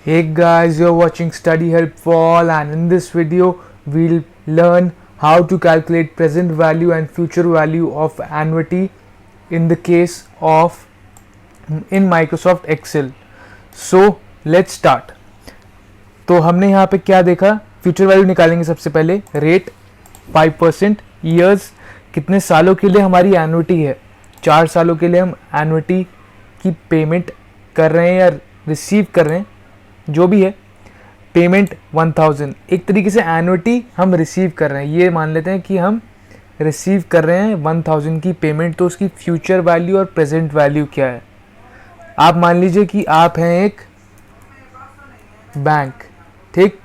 Hey guys, you're watching Study Help for All, and in this video we'll learn how to calculate present value and future value of annuity in the case of in Microsoft Excel. So let's start. तो हमने यहाँ पे क्या देखा, future value निकालेंगे सबसे पहले, rate 5%, years कितने सालों के लिए हमारी एनुइटी है, 4 सालों के लिए हम एनुइटी की पेमेंट कर रहे हैं या रिसीव कर रहे हैं, जो भी है, पेमेंट 1000, एक तरीके से एनुइटी हम रिसीव कर रहे हैं, ये मान लेते हैं कि हम रिसीव कर रहे हैं 1000 की पेमेंट, तो उसकी फ्यूचर वैल्यू और प्रेजेंट वैल्यू क्या है। आप मान लीजिए कि आप हैं एक बैंक, ठीक,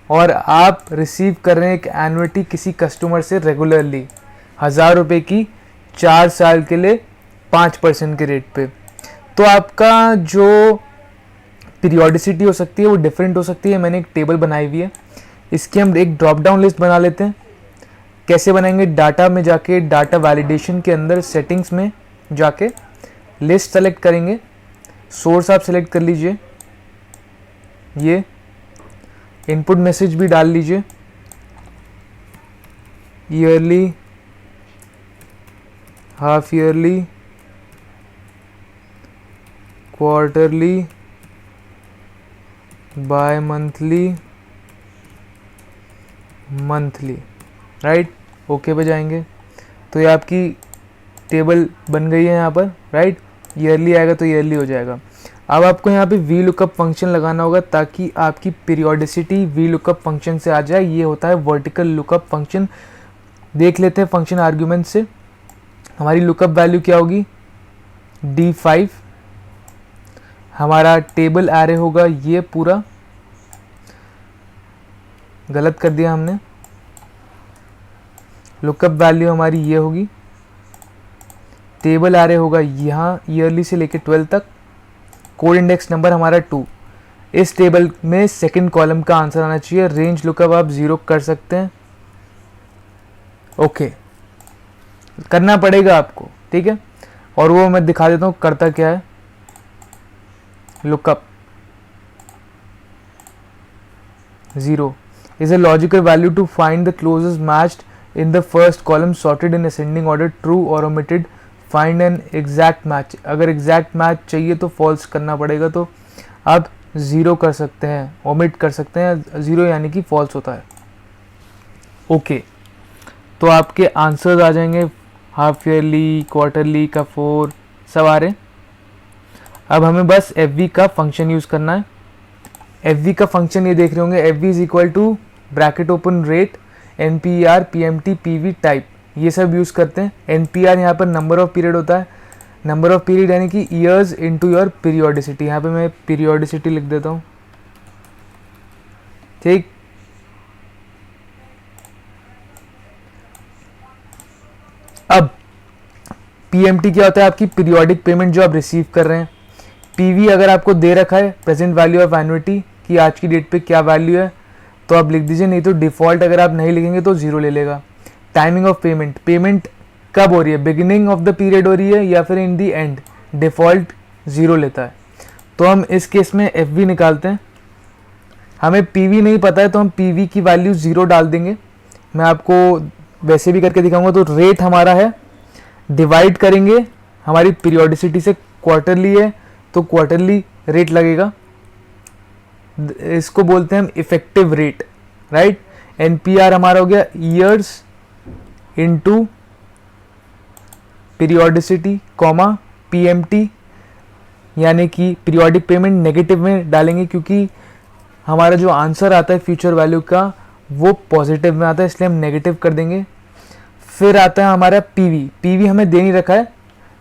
और आप रिसीव कर रहे हैं एक एनुइटी किसी कस्टमर से रेगुलरली 1000 रुपये की 4 साल के लिए 5% के रेट पे। तो आपका जो पीरियोडिसिटी हो सकती है वो डिफरेंट हो सकती है। मैंने एक टेबल बनाई हुई है, इसकी हम एक ड्रॉप डाउन लिस्ट बना लेते हैं। कैसे बनाएंगे, डाटा में जाके, डाटा वैलिडेशन के अंदर सेटिंग्स में जाके लिस्ट सेलेक्ट करेंगे, सोर्स आप सेलेक्ट कर लीजिए, ये इनपुट मैसेज भी डाल लीजिए, yearly, half yearly, quarterly, bimonthly, monthly, right, okay पे जाएंगे। तो ये आपकी टेबल बन गई है यहाँ पर, राइट। ईयरली आएगा तो ईयरली हो जाएगा। अब आपको यहाँ पे वी लुकअप फंक्शन लगाना होगा ताकि आपकी पीरियोडिसिटी वी लुकअप फंक्शन से आ जाए। ये होता है वर्टिकल लुकअप फंक्शन। देख लेते हैं फंक्शन आर्ग्यूमेंट से। हमारी लुकअप वैल्यू क्या होगी, D5, हमारा टेबल एरे होगा, ये पूरा गलत कर दिया हमने, लुकअप वैल्यू हमारी ये होगी, टेबल एरे होगा यहाँ ईयरली से लेके 12 तक, कोड इंडेक्स नंबर हमारा 2। इस टेबल में सेकंड कॉलम का आंसर आना चाहिए। रेंज लुकअप आप 0 कर सकते हैं, ओके, करना पड़ेगा आपको, ठीक है। और वो मैं दिखा देता हूँ करता क्या है। Lookup 0 is a logical value to find the closest matched in the first column sorted in ascending order, true or omitted, find an exact match। अगर exact match चाहिए तो false करना पड़ेगा, तो आप 0 कर सकते हैं, omit कर सकते हैं, 0 यानी कि false होता है, ओके। तो आपके आंसर्स आ जाएंगे, हाफ ईयरली, क्वार्टरली का 4 सब आ रहे हैं। अब हमें बस FV का फंक्शन यूज़ करना है। FV का फंक्शन ये देख रहे होंगे, FV is equal to bracket open rate, NPR, PMT, PV type, ये सब यूज़ करते हैं। NPR यहाँ पर नंबर ऑफ पीरियड होता है, नंबर ऑफ पीरियड यानी कि ईयर्स इनटू योर पीरियोडिसिटी। यहाँ पे मैं पीरियोडिसिटी लिख देता हूँ, ठीक। अब PMT क्या होता है, आपकी पीरियोडिक पेमेंट जो आप रिसीव कर रहे हैं। PV अगर आपको दे रखा है प्रेजेंट वैल्यू ऑफ एनुइटी कि आज की डेट पे क्या वैल्यू है, तो आप लिख दीजिए, नहीं तो डिफ़ॉल्ट अगर आप नहीं लिखेंगे तो 0 ले लेगा। टाइमिंग ऑफ पेमेंट, पेमेंट कब हो रही है, बिगिनिंग ऑफ द पीरियड हो रही है या फिर इन दी एंड, डिफ़ॉल्ट 0 लेता है। तो हम इस केस में FV निकालते हैं। हमें PV नहीं पता है तो हम PV की वैल्यू 0 डाल देंगे। मैं आपको वैसे भी करके दिखाऊंगा। तो रेट हमारा है, डिवाइड करेंगे हमारी पीरियोडिसिटी से, क्वार्टरली है तो क्वार्टरली रेट लगेगा, इसको बोलते हैं हम इफेक्टिव रेट, राइट। NPR हमारा हो गया years into periodicity, comma PMT यानी कि पीरियोडिक पेमेंट नेगेटिव में डालेंगे क्योंकि हमारा जो आंसर आता है फ्यूचर वैल्यू का वो पॉजिटिव में आता है, इसलिए हम नेगेटिव कर देंगे। फिर आता है हमारा PV हमें दे नहीं रखा है,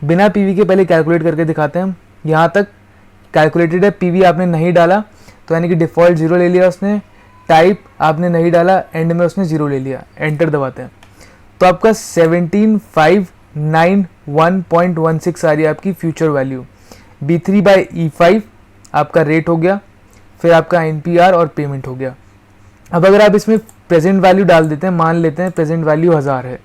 बिना PV के पहले कैलकुलेट करके दिखाते हैं हम। यहाँ तक कैलकुलेटेड है, PV आपने नहीं डाला तो यानी कि डिफ़ॉल्ट 0 ले लिया उसने, टाइप आपने नहीं डाला, एंड में उसने 0 ले लिया, एंटर दबाते हैं। तो आपका 17591.16 आ रही है आपकी फ्यूचर वैल्यू। B3/E5 आपका रेट हो गया, फिर आपका NPR और पेमेंट हो गया। अब अगर आप इसमें प्रेजेंट वैल्यू डाल देते हैं, मान लेते हैं प्रेजेंट वैल्यू 1000 है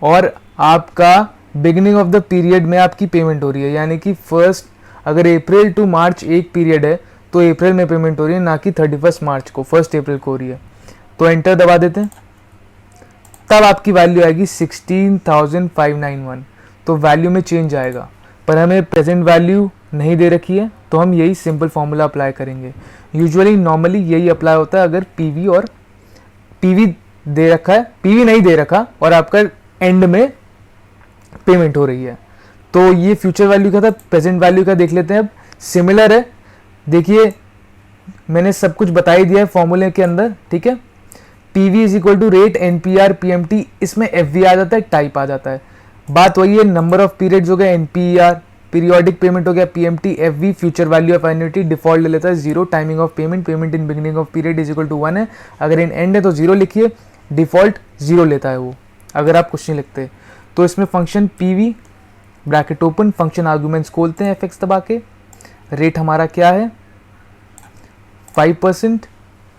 और आपका बिगिनिंग ऑफ द पीरियड में आपकी पेमेंट हो रही है, यानी कि फर्स्ट अगर अप्रैल टू मार्च एक पीरियड है तो अप्रैल में पेमेंट हो रही है, ना कि 31 मार्च को, 1 अप्रैल को हो रही है। तो एंटर दबा देते हैं, तब आपकी वैल्यू आएगी 16,591। तो वैल्यू में चेंज आएगा, पर हमें प्रेजेंट वैल्यू नहीं दे रखी है, तो हम यही सिंपल फॉर्मूला अप्लाई करेंगे। यूजुअली नॉर्मली यही अप्लाई होता है अगर पीवी और पीवी दे रखा है, पीवी नहीं दे रखा और आपका एंड में पेमेंट हो रही है। तो ये फ्यूचर वैल्यू का था, प्रेजेंट वैल्यू का देख लेते हैं अब। सिमिलर है, देखिए मैंने सब कुछ बता ही दिया है फॉर्मूले के अंदर, ठीक है। PV is equal to rate NPER PMT, इसमें एफवी आ जाता है, टाइप आ जाता है। बात वही है, नंबर ऑफ पीरियड्स हो गया एनपीआर, पीरियोडिक पेमेंट हो गया PMT, FV future value of annuity, default ले लेता है 0, timing of payment, payment in beginning of period is equal to 1 है, अगर इन एंड है तो 0 लिखिए, डिफॉल्ट 0 लेता है वो अगर आप कुछ नहीं लिखते। तो इसमें function PV bracket open, function arguments खोलते हैं एफएक्स दबा के। रेट हमारा क्या है 5%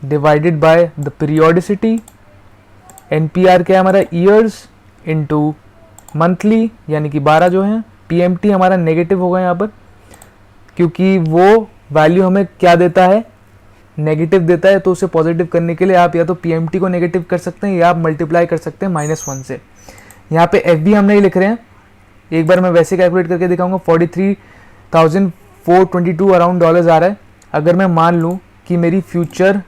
divided by the periodicity, NPR क्या है हमारा ईयर्स इनटू मंथली यानी कि 12 जो है। पीएमटी हमारा नेगेटिव होगा यहाँ पर, क्योंकि वो वैल्यू हमें क्या देता है, नेगेटिव देता है, तो उसे पॉजिटिव करने के लिए आप या तो पीएमटी को नेगेटिव कर सकते हैं या आप मल्टीप्लाई कर सकते हैं -1 से। यहाँ पे एफ भी हम नहीं लिख रहे हैं, एक बार मैं वैसे कैलकुलेट करके दिखाऊंगा। 43,422 अराउंड डॉलर्स आ रहा है। अगर मैं मान लूँ कि मेरी फ्यूचर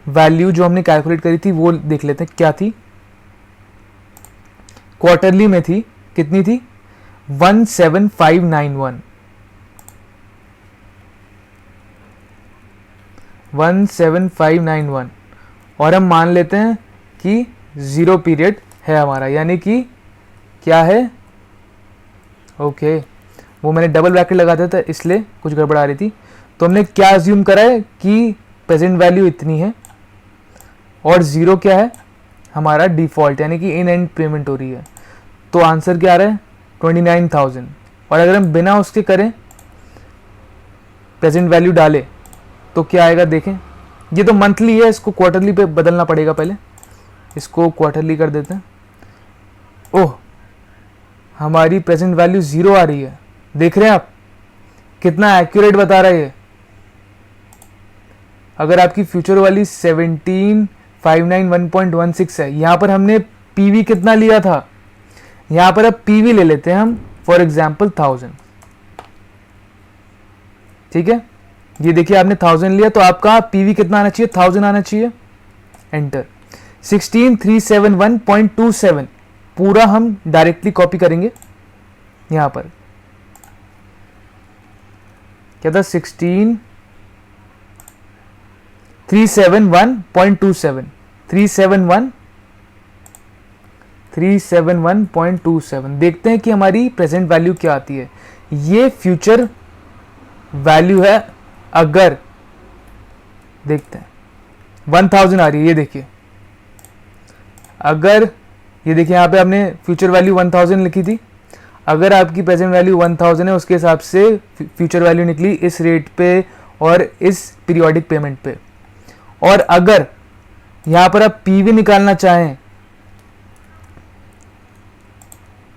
वैल्यू जो हमने कैलकुलेट करी थी वो देख लेते हैं क्या थी, क्वार्टरली में थी, कितनी थी 17591, 17591, और हम मान लेते हैं कि 0 पीरियड है हमारा, यानी कि क्या है, ओके वो मैंने डबल ब्रैकेट लगा दिया था इसलिए कुछ गड़बड़ आ रही थी। तो हमने क्या अज्यूम करा है कि प्रेजेंट वैल्यू इतनी है और 0 क्या है हमारा डिफॉल्ट, यानी कि इन एंड पेमेंट हो रही है। तो आंसर क्या आ रहा है 29,000। और अगर हम बिना उसके करें प्रेजेंट वैल्यू डालें तो क्या आएगा देखें। ये तो मंथली है, इसको क्वार्टरली पे बदलना पड़ेगा, पहले इसको क्वार्टरली कर देते हैं। ओह हमारी प्रेजेंट वैल्यू 0 आ रही है, देख रहे हैं आप कितना एक्यूरेट बता रहा है ये। अगर आपकी फ्यूचर वाली 17,591.16 है, यहां पर हमने पीवी कितना लिया था, यहां पर अब पीवी ले लेते हैं हम, फॉर एग्जाम्पल 1000, ठीक है। ये देखिए आपने 1000 लिया तो आपका पीवी कितना आना चाहिए, 1000 आना चाहिए, एंटर। 16,371.27 पूरा हम डायरेक्टली कॉपी करेंगे, यहां पर क्या था 16,371.27, 371.27। देखते हैं कि हमारी प्रेजेंट वैल्यू क्या आती है। ये फ्यूचर वैल्यू है, अगर देखते हैं 1000 आ रही है, ये देखिए, अगर ये देखिए यहाँ पे आपने फ्यूचर वैल्यू 1000 लिखी थी, अगर आपकी प्रेजेंट वैल्यू 1000 है उसके हिसाब से फ्यूचर वैल्यू निकली इस रेट पे और इस पीरियोडिक पेमेंट पे। और अगर यहाँ पर आप पीवी निकालना चाहें,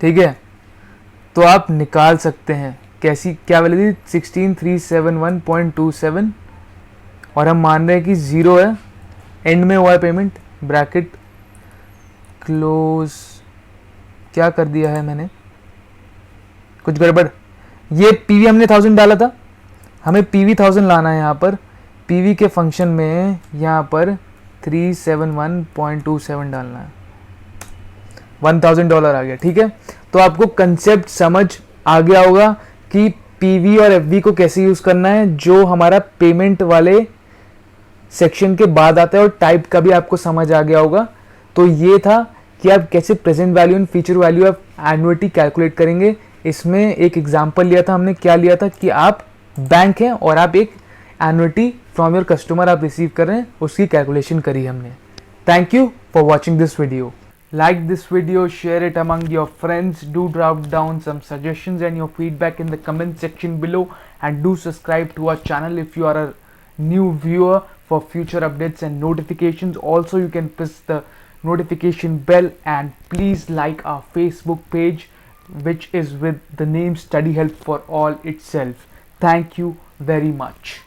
ठीक है, तो आप निकाल सकते हैं। कैसी क्या वैल्यू थी 16,371.27 और हम मान रहे हैं कि 0 है, एंड में हुआ है पेमेंट, ब्रैकेट क्लोज। क्या कर दिया है मैंने, कुछ गड़बड़। ये पीवी हमने 1000 डाला था, हमें पीवी 1000 लाना है। यहाँ पर पीवी के फंक्शन में यहाँ पर 371.27 डालना है, $1000 आ गया, ठीक है। तो आपको कंसेप्ट समझ आ गया होगा कि पीवी और एफवी को कैसे यूज करना है, जो हमारा पेमेंट वाले सेक्शन के बाद आता है, और टाइप का भी आपको समझ आ गया होगा। तो ये था कि आप कैसे present value and future value of annuity calculate करेंगे। इसमें एक एग्जांपल लिया था हमने, क्या लिया था कि आप बैंक हैं और आप एक एन्युटी फ्रॉम योर कस्टमर आप रिसीव कर रहे हैं, उसकी कैलकुलेशन करी हमने। Thank you for watching this video. Like this video, share it among your friends, do drop down some suggestions and your feedback in the comment section below, and do subscribe to our channel if you are a new viewer for future updates and notifications. Also, you can press the notification bell, and please like our Facebook page, which is with the name Study Help for All itself. Thank you very much.